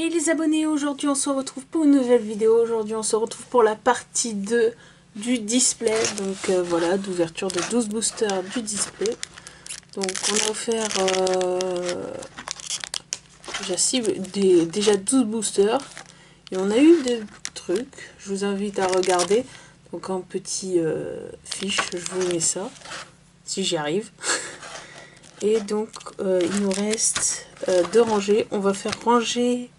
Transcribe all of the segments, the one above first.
Hey les abonnés, aujourd'hui on se retrouve pour une nouvelle vidéo. Aujourd'hui on se retrouve pour la partie 2 du display. Donc voilà, d'ouverture de 12 boosters du display. Donc on a offert déjà 12 boosters. Et on a eu des trucs, je vous invite à regarder. Donc en petit fiche, je vous mets ça, si j'y arrive. Et donc il nous reste 2 rangées. On va faire ranger...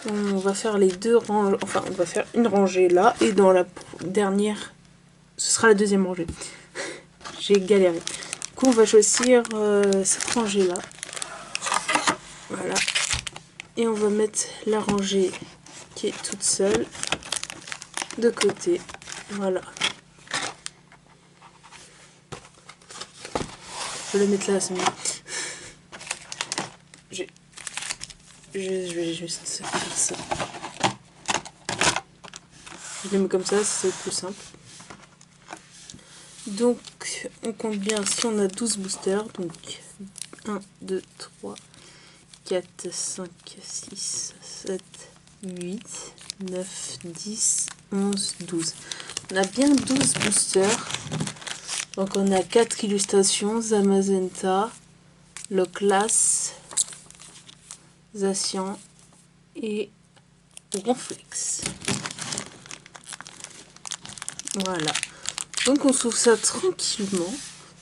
On va faire les deux ranges, enfin on va faire une rangée là et dans la dernière, ce sera la deuxième rangée. J'ai galéré. Du coup on va choisir cette rangée là. Voilà. Et on va mettre la rangée qui est toute seule de côté. Voilà. Je vais la mettre là, c'est mieux. Je vais juste faire ça. Je les mets comme ça, c'est plus simple. Donc, on compte bien si on a 12 boosters. Donc, 1, 2, 3, 4, 5, 6, 7, 8, 9, 10, 11, 12. On a bien 12 boosters. Donc, on a 4 illustrations. Zamazenta, Loclas, Zacian et Ronflex. Voilà. Donc on s'ouvre ça tranquillement.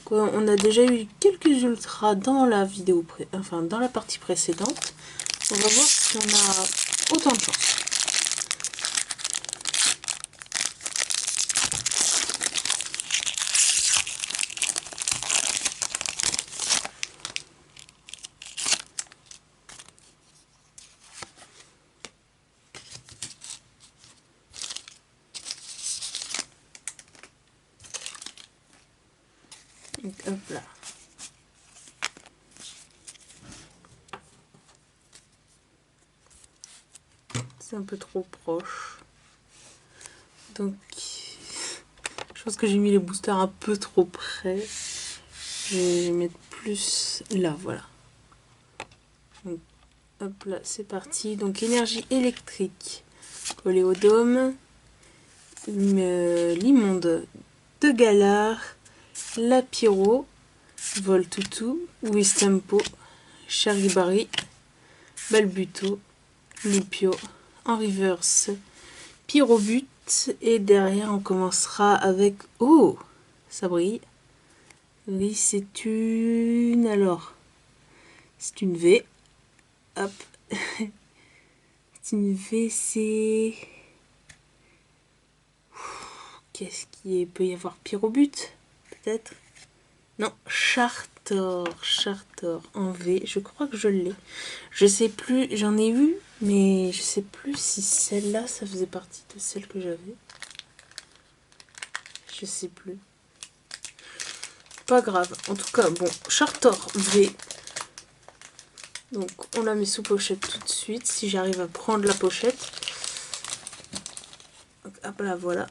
On a déjà eu quelques ultras dans la vidéo, dans la partie précédente. On va voir si on a autant de chance. Donc hop là. C'est un peu trop proche. Donc je pense que j'ai mis les boosters un peu trop près. Je vais mettre plus là, voilà. Donc hop là, c'est parti. Donc énergie électrique. Coléodome. L'immonde de Galar. Lapiro, Voltutu, Wistempo, Charibari, Balbuto, Lupio, en reverse, Pyrobut, et derrière on commencera avec... Oh, ça brille. Oui, c'est une... Alors, c'est une V. Hop. C'est une V, c'est... Qu'est-ce qui est... Peut y avoir Pyrobut, peut-être? Non, Chartor en V, je crois que je l'ai. Je sais plus, j'en ai eu, mais je sais plus si celle-là, ça faisait partie de celle que j'avais. Je sais plus. Pas grave, en tout cas, bon, Chartor V. Donc, on la met sous pochette tout de suite, si j'arrive à prendre la pochette. Donc, hop là, voilà.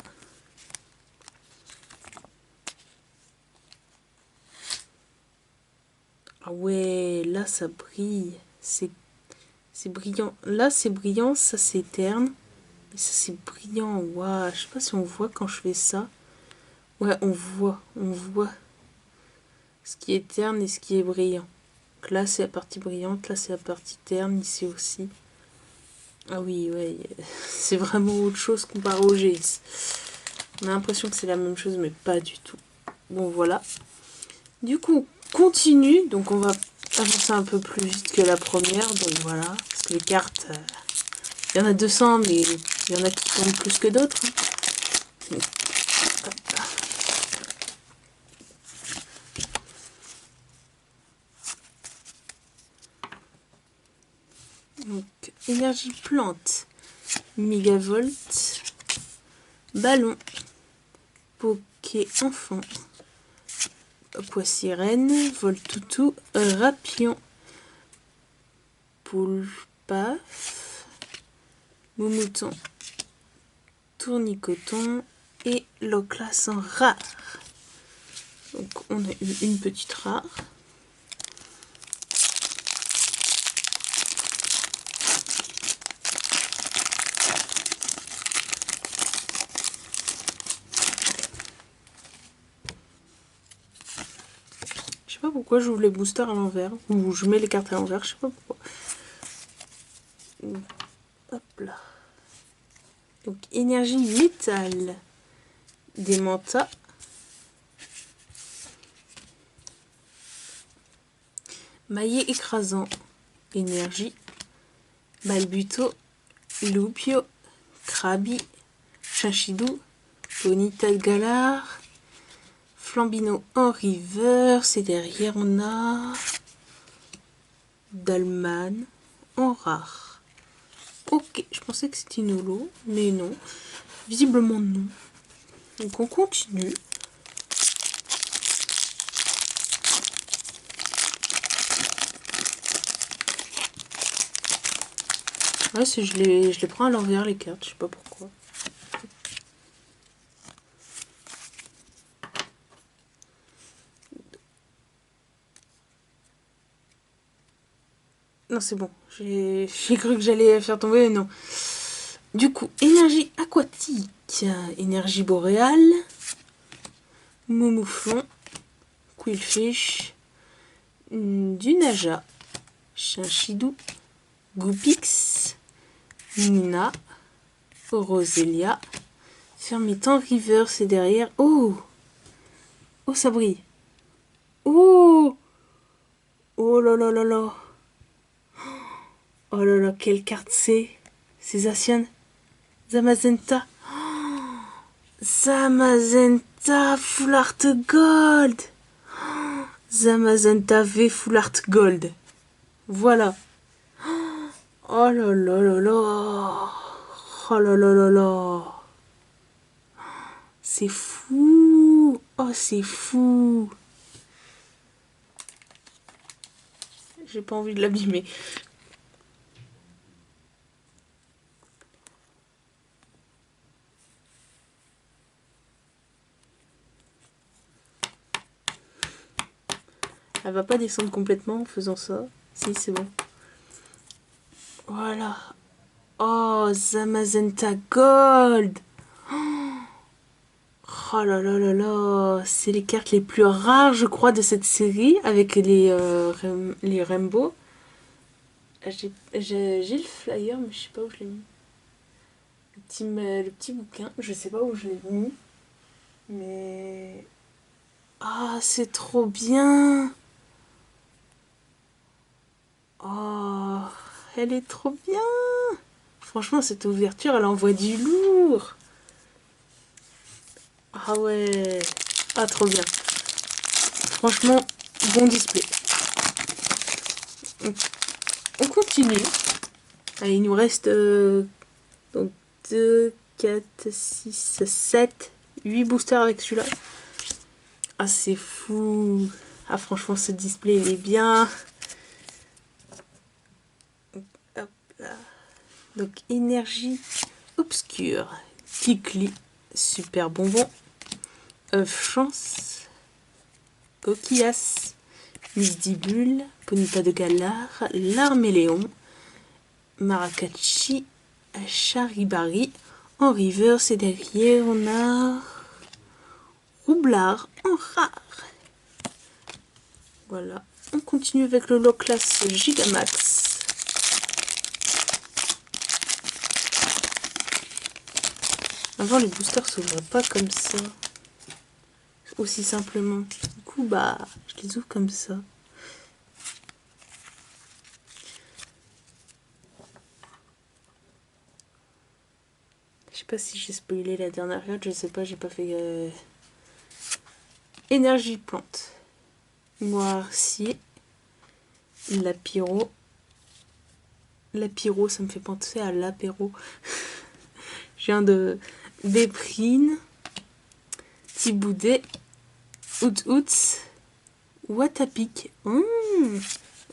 Ah ouais, là ça brille, c'est brillant. Là c'est brillant, ça c'est terne. Mais ça c'est brillant, waouh, je sais pas si on voit quand je fais ça. Ouais, on voit ce qui est terne et ce qui est brillant. Donc là c'est la partie brillante, là c'est la partie terne, ici aussi. Ah oui, ouais, c'est vraiment autre chose comparé au GX. On a l'impression que c'est la même chose, mais pas du tout. Bon, voilà. Du coup, continue. Donc, on va avancer un peu plus vite que la première. Donc, voilà. Parce que les cartes, il y en a 200, mais il y en a qui tombent plus que d'autres. Donc, énergie plante, Mégavolt, ballon, Poké enfant, Poissirène, Voltutu, Rapion, Poulpaf, Moumouton, Tournicoton et Loclas en rare. Donc on a eu une petite rare. pourquoi j'ouvre les boosters à l'envers. Ou je mets les cartes à l'envers, je sais pas pourquoi. Hop là. Donc, énergie métal. Des mantas. Maillet écrasant. Énergie. Balbuto. Lupio. Krabi. Chinchidou. Bonita de Galar. Flambino en reverse. Et derrière, on a Dalman en rare. Ok, je pensais que c'était une holo, mais non. Visiblement non. Donc on continue. Ouais, je les prends à l'envers les cartes, je sais pas pourquoi. Non, c'est bon. J'ai cru que j'allais faire tomber, mais non. Du coup, énergie aquatique. Énergie boréale. Moumouflon. Quillfish. Du Naja. Chinchidou. Goupix. Nina. Roselia. Fermitan River, c'est derrière. Oh! Oh, ça brille. Oh! Oh là là là là. Oh là là, quelle carte c'est? C'est Zacian. Zamazenta. Zamazenta Full Art Gold. Zamazenta V Full Art Gold. Voilà. Oh là là là là. Oh là là là là. C'est fou. Oh, c'est fou. J'ai pas envie de l'abîmer. Elle va pas descendre complètement en faisant ça. Si, c'est bon. Voilà. Oh, Zamazenta Gold. Oh là là là là. C'est les cartes les plus rares, je crois, de cette série, avec les Rainbow. J'ai le flyer, mais je sais pas où je l'ai mis. Le petit bouquin, je sais pas où je l'ai mis. Mais... Ah, c'est trop bien. Oh, elle est trop bien. Franchement, cette ouverture, elle envoie du lourd. Ah ouais. Ah, trop bien. Franchement, bon display. On continue. Allez, il nous reste donc 2, 4, 6, 7, 8 boosters avec celui-là. Ah, c'est fou. Ah, franchement, ce display, il est bien. Hop là. Donc, énergie obscure. Kikli, super bonbon. Œuf chance. Coquillas. Misdibule. Ponita de Galar. Larméléon. Maracacci. Charibari. En reverse et derrière, on a Roublard en rare. Voilà. On continue avec le lot classe Gigamax. Avant, les boosters s'ouvraient pas comme ça. Aussi simplement. Du coup, bah, je les ouvre comme ça. Je sais pas si j'ai spoilé la dernière carte, je sais pas, j'ai pas fait... Énergie plante. Noircier. Lapiro. Lapiro, ça me fait penser à l'apéro. Je viens de Béprine. Tiboudet. Outs. Watapik.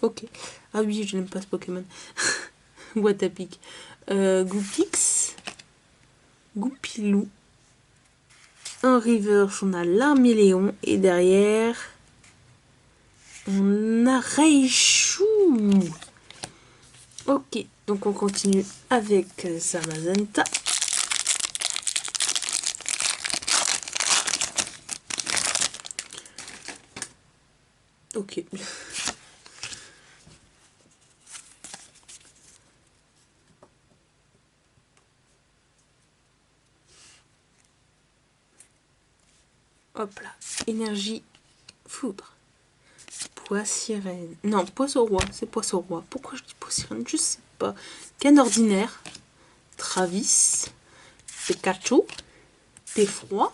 Ok. Ah oui, je n'aime pas ce Pokémon. Watapik. Goupix. Goupilou. En reverse, on a l'Arméléon. Et derrière, on a Raichu. Ok, donc on continue avec Zamazenta. Ok. Hop là. Énergie foudre. Poids sirène. Non, poisson roi. C'est poisson roi. Pourquoi je dis poisson sirène? Je sais pas. Canne ordinaire. Travis. Pikachu. Beffroi.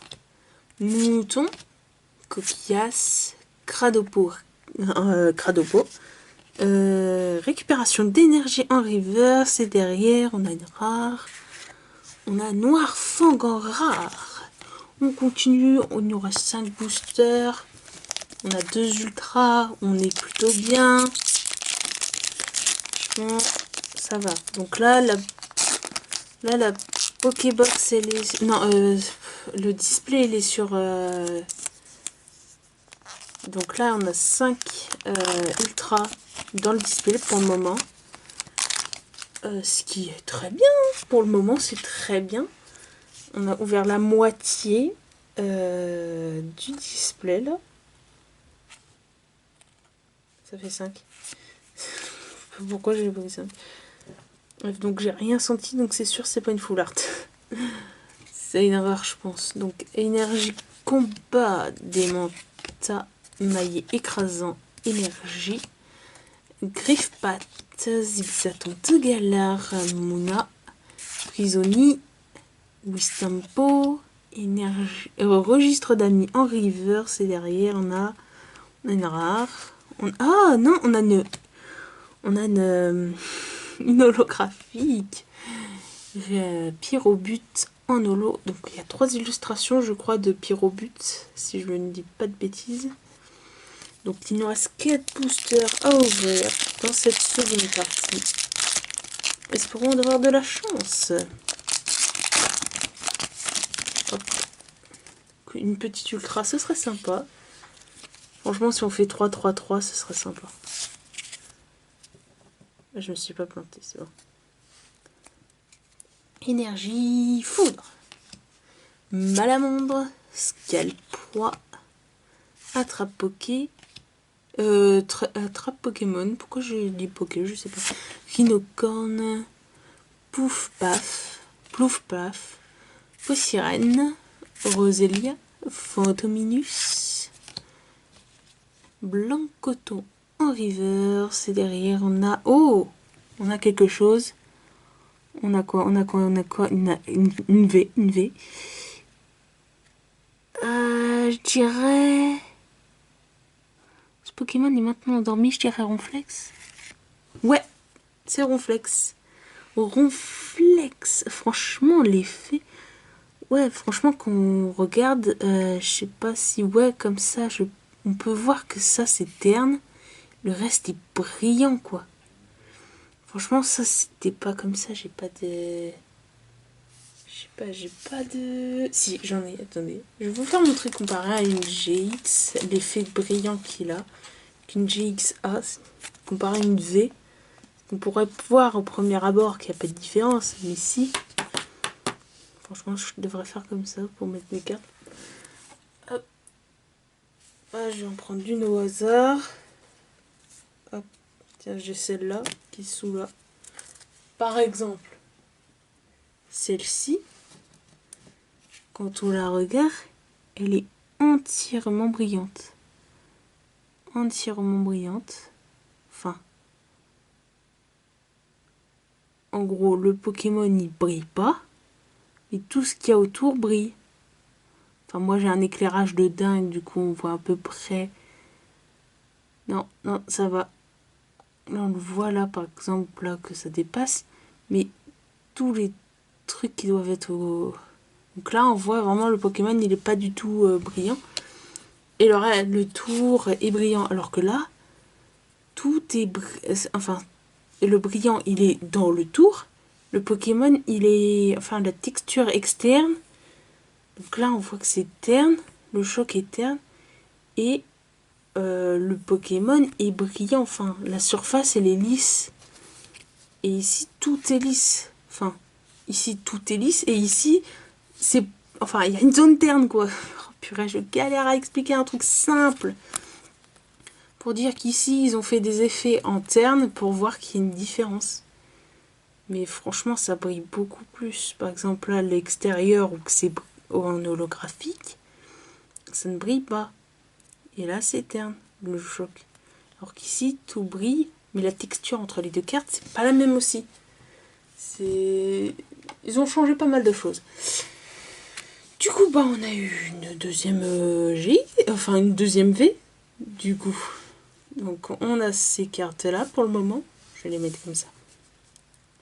Mouton. Coquillasse. Cradopo. Cradopo. Récupération d'énergie en reverse. Et derrière, on a une rare. On a noir fang en rare. On continue. On y aura 5 boosters. On a 2 ultras. On est plutôt bien. Franchement, ça va. Donc là, la Pokébox, elle est... Non, le display, il est sur... Donc là, on a 5 ultras dans le display pour le moment. Ce qui est très bien. Pour le moment, c'est très bien. On a ouvert la moitié du display, là. Ça fait 5. Pourquoi j'ai pas vu 5? Bref, donc j'ai rien senti, donc c'est sûr c'est pas une full art. C'est une erreur, je pense. Donc énergie combat démenta, maillet écrasant, énergie, griffe patte, zigzaton de galar, Mouna, prisonnier, Wistampo, énergie, registre d'amis en reverse, et derrière on a une rare. Ah non, on a une holographique. Pyrobut en holo. Donc il y a 3 illustrations, je crois, de Pyrobut, si je ne dis pas de bêtises. Donc il nous reste 4 boosters à ouvrir dans cette seconde partie. Espérons d'avoir de la chance. Hop. Une petite ultra, ce serait sympa. Franchement, si on fait 3-3-3, ce serait sympa. Je me suis pas plantée, c'est bon. Énergie foudre. Malamondre. Scalproie. Attrape Poké. Attrape Pokémon. Pourquoi je dis Poké? Je sais pas. Rhinocorne. Pouf Paf. Plouf Paf. Possirène. Roselia. Fantominus. Blanc coton en reverse. Et derrière on a... Oh, on a quelque chose. On a quoi? On a une V. Une V. Je dirais... Ce Pokémon est maintenant endormi, je dirais Ronflex. Ouais, c'est Ronflex. Ronflex. Franchement, l'effet... Ouais, franchement, quand on regarde, je sais pas si... Ouais, comme ça, on peut voir que ça, c'est terne. Le reste est brillant, quoi. Franchement, ça, c'était pas comme ça. J'ai pas de... j'ai pas de... Si, j'en ai, attendez. Je vais vous faire montrer comparé à une GX, l'effet brillant qu'il a. Qu'une GX a, comparé à une V. On pourrait voir au premier abord qu'il n'y a pas de différence, mais si... Franchement, je devrais faire comme ça pour mettre mes cartes. Hop. Ah, je vais en prendre une au hasard. Hop. Tiens, j'ai celle-là qui est sous là. Par exemple, celle-ci, quand on la regarde, elle est entièrement brillante. Entièrement brillante. Enfin, en gros, le Pokémon, il brille pas. Et tout ce qu'il y a autour brille. Enfin, moi, j'ai un éclairage de dingue. Du coup, on voit à peu près... Non, non, ça va. Là, on le voit là, par exemple, là, que ça dépasse. Mais tous les trucs qui doivent être au... Donc là, on voit vraiment le Pokémon, il n'est pas du tout brillant. Et le tour est brillant. Alors que là, tout est... Enfin, le brillant, il est dans le tour. Le Pokémon, il est... Enfin, la texture externe. Donc là, on voit que c'est terne. Le choc est terne. Et le Pokémon est brillant. Enfin, la surface, elle est lisse. Et ici, tout est lisse. Enfin, ici, tout est lisse. Et ici, c'est... Enfin, il y a une zone terne, quoi. Oh, purée, je galère à expliquer un truc simple. pour dire qu'ici, ils ont fait des effets en terne pour voir qu'il y a une différence. Mais franchement, ça brille beaucoup plus. Par exemple, là, l'extérieur, où c'est en holographique, ça ne brille pas. Et là, c'est terne, le choc. Alors qu'ici, tout brille, mais la texture entre les deux cartes, c'est pas la même aussi. Ils ont changé pas mal de choses. Du coup, bah, on a eu une deuxième G, enfin une deuxième V, du coup. Donc, on a ces cartes-là pour le moment. Je vais les mettre comme ça.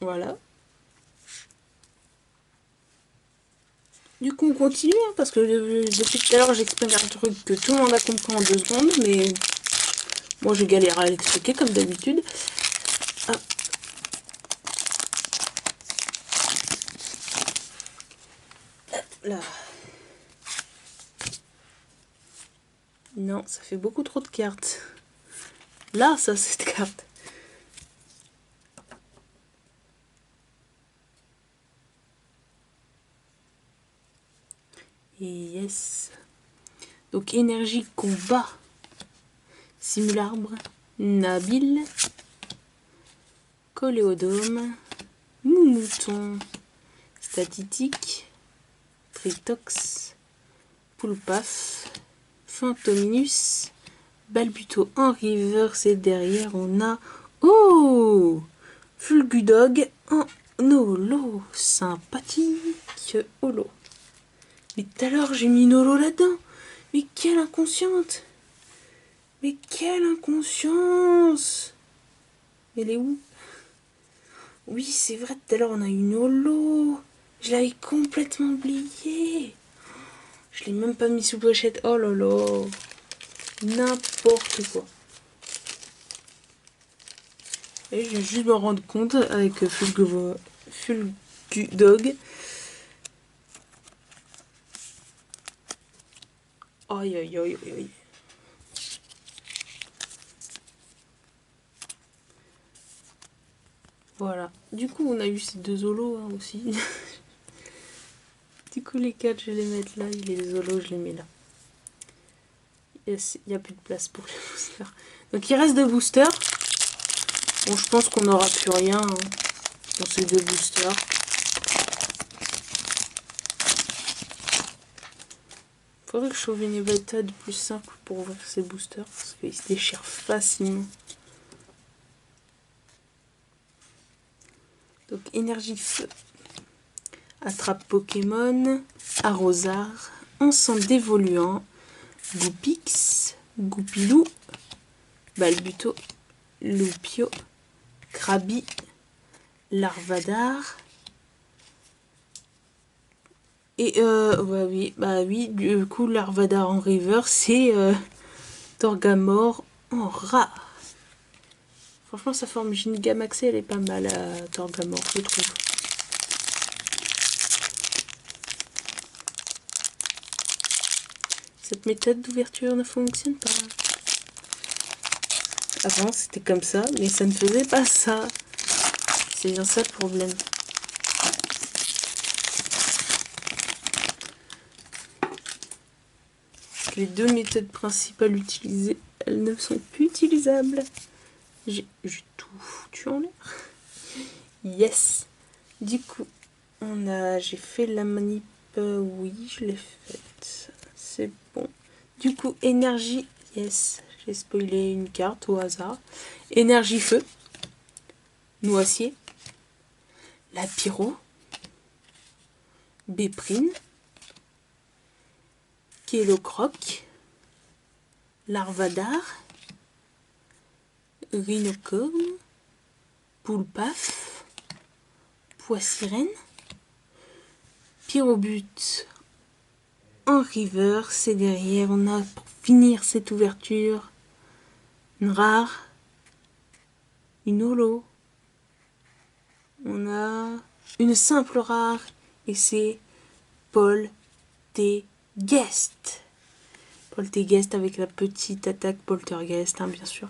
Voilà. Du coup, on continue, hein, parce que depuis tout à l'heure, j'explique un truc que tout le monde a compris en 2 secondes, mais moi, je galère à l'expliquer comme d'habitude. Hop. Hop là. Non, ça fait beaucoup trop de cartes. Là, ça, cette carte. Et yes. Donc, énergie combat. Simularbre. Nabil. Coléodome. Moumouton. Statitique. Tritox. Poulpaf. Fantominus. Balbuto en reverse et derrière on a Fulgudog en holo. Sympathique holo. Mais tout à l'heure j'ai mis une holo là-dedans. Mais quelle inconsciente. Mais quelle inconscience. Elle est où? Oui c'est vrai, tout à l'heure on a eu une holo. Je l'avais complètement oublié. Je l'ai même pas mis sous pochette. Oh là là. N'importe quoi. Et je viens juste me rendre compte avec Fulgudog. Aïe aïe aïe aïe. Voilà. Du coup, on a eu ces 2 holos hein, aussi. Du coup, les 4, je vais les mettre là. Les holos, je les mets là. Il n'y a plus de place pour les boosters. Donc, il reste 2 boosters. Bon, je pense qu'on n'aura plus rien hein, pour ces 2 boosters. Faudrait que je trouve une méthode plus simple pour ouvrir ces boosters. Parce qu'ils se déchirent facilement. Donc, énergie feu. Attrape Pokémon. Arrosard. Ensemble d'évoluants. Goupix. Goupilou. Balbuto. Loupio. Krabi. Larvadar. Et bah oui, du coup Larvadar en river, c'est Torgamore en rat. Franchement sa forme Gigamaxée elle est pas mal à Torgamore, je trouve. Cette méthode d'ouverture ne fonctionne pas. Avant c'était comme ça, mais ça ne faisait pas ça. C'est bien ça le problème. Les 2 méthodes principales utilisées, elles ne sont plus utilisables. J'ai tout foutu en l'air. Yes. Du coup, j'ai fait la manip. Oui, je l'ai faite. C'est bon. Du coup, énergie. Yes. J'ai spoilé une carte au hasard. Énergie feu. Noisier. La pyro. Béprine. Kélocroc. Larvadar. Rhinocorne. Poulpaf. Poissirène. Pyrobut en river. C'est derrière. On a pour finir cette ouverture une rare. Une holo. On a une simple rare. Et c'est Polteguest. Polteguest avec la petite attaque Poltergeist, hein, bien sûr.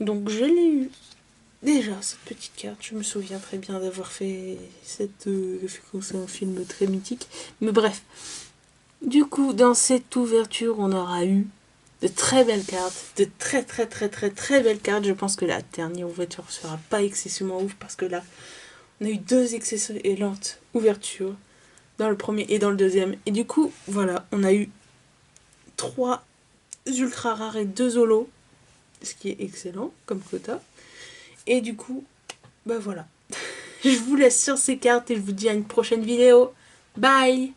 Donc je l'ai eu. Déjà, cette petite carte, je me souviens très bien d'avoir fait cette... c'est un film très mythique. Mais bref. Du coup, dans cette ouverture, on aura eu de très belles cartes, de très belles cartes. Je pense que la dernière ouverture sera pas excessivement ouf parce que là, on a eu 2 excellentes ouvertures dans le premier et dans le deuxième. Et du coup, voilà, on a eu 3 ultra rares et 2 holos, ce qui est excellent comme quota. Et du coup, bah voilà. Je vous laisse sur ces cartes et je vous dis à une prochaine vidéo. Bye!